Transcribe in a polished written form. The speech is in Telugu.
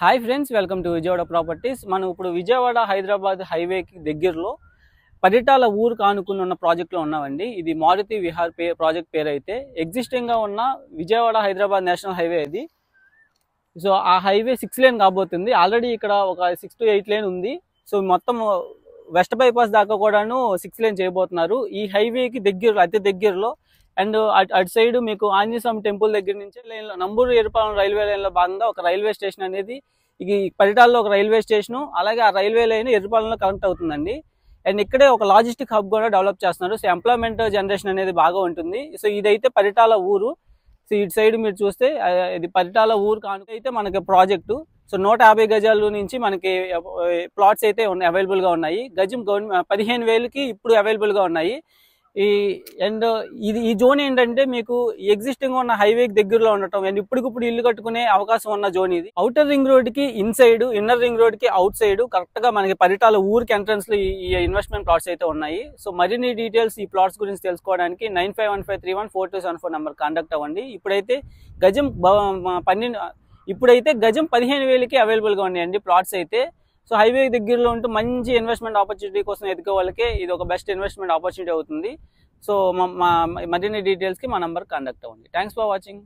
Hi friends, welcome to Vijayawada properties. మనం ఇప్పుడు విజయవాడ హైదరాబాద్ హైవేకి దగ్గరలో పరిటాల ఊరు కానుకుని ఉన్న ప్రాజెక్ట్లో ఉన్నామండి. ఇది మారుతి విహార్ ప్రాజెక్ట్ పేరు అయితే ఎగ్జిస్టింగ్గా ఉన్న విజయవాడ హైదరాబాద్ నేషనల్ హైవే ఇది. సో ఆ హైవే 6 లేన్ కాబోతుంది. ఆల్రెడీ ఇక్కడ ఒక 6 to 8 లేన్ ఉంది. సో మొత్తం వెస్ట్ బైపాస్ దాకా కూడాను 6 లేన్ చేయబోతున్నారు. ఈ హైవేకి దగ్గరలో, అతి దగ్గరలో అండ్ అటు సైడ్ మీకు ఆంజనేయ స్వామి టెంపుల్ దగ్గర నుంచి లైన్లో నంబూరు ఎరుపాలెం రైల్వే లైన్లో భాగంగా ఒక రైల్వే స్టేషన్ అనేది, ఇది పరిటాల్లో ఒక రైల్వే స్టేషను, అలాగే ఆ రైల్వే లైన్ ఎరుపాలెంలో కనెక్ట్ అవుతుందండి. అండ్ ఇక్కడే ఒక లాజిస్టిక్ హబ్ కూడా డెవలప్ చేస్తున్నారు. సో ఎంప్లాయ్మెంట్ జనరేషన్ అనేది బాగా ఉంటుంది. సో ఇదైతే పరిటాల ఊరు. సో ఇటు సైడ్ మీరు చూస్తే ఇది పరిటాల ఊరు కానుకైతే మనకి ప్రాజెక్టు. సో 150 గజాల నుంచి మనకి ప్లాట్స్ అయితే అవైలబుల్గా ఉన్నాయి. గజం 15,000కి ఇప్పుడు అవైలబుల్గా ఉన్నాయి. అండ్ ఈ జోన్ ఏంటంటే మీకు ఎగ్జిస్టింగ్ ఉన్న హైవేకి దగ్గరలో ఉండటం అండ్ ఇప్పటికిప్పుడు ఇల్లు కట్టుకునే అవకాశం ఉన్న జోన్ ఇది. అవుటర్ రింగ్ రోడ్ కి ఇన్సైడ్, ఇన్నర్ రింగ్ రోడ్ కి అవుట్ సైడ్ కరెక్ట్ గా మనకి పరిటాల ఊరికి ఎంట్రన్స్ లో ఈ ఇన్వెస్ట్మెంట్ ప్లాట్స్ అయితే ఉన్నాయి. సో మరిన్ని డీటెయిల్స్ ఈ ప్లాట్స్ గురించి తెలుసుకోవడానికి 9515314274 నెంబర్ కాంటాక్ట్ అవ్వండి. ఇప్పుడైతే గజం 15,000కి అవైలబుల్ గా ఉన్నాయండి ప్లాట్స్ అయితే. సో హైవే దగ్గరలో ఉంటూ మంచి ఇన్వెస్ట్మెంట్ ఆపర్చునిటీ కోసం ఎదుగే వాళ్ళకి ఇది ఒక బెస్ట్ ఇన్వెస్ట్మెంట్ ఆపర్చునిటీ అవుతుంది. సో మరిన్ని డీటెయిల్స్కి మా నంబర్ కాంటాక్ట్ అవ్వండి. Thanks for watching.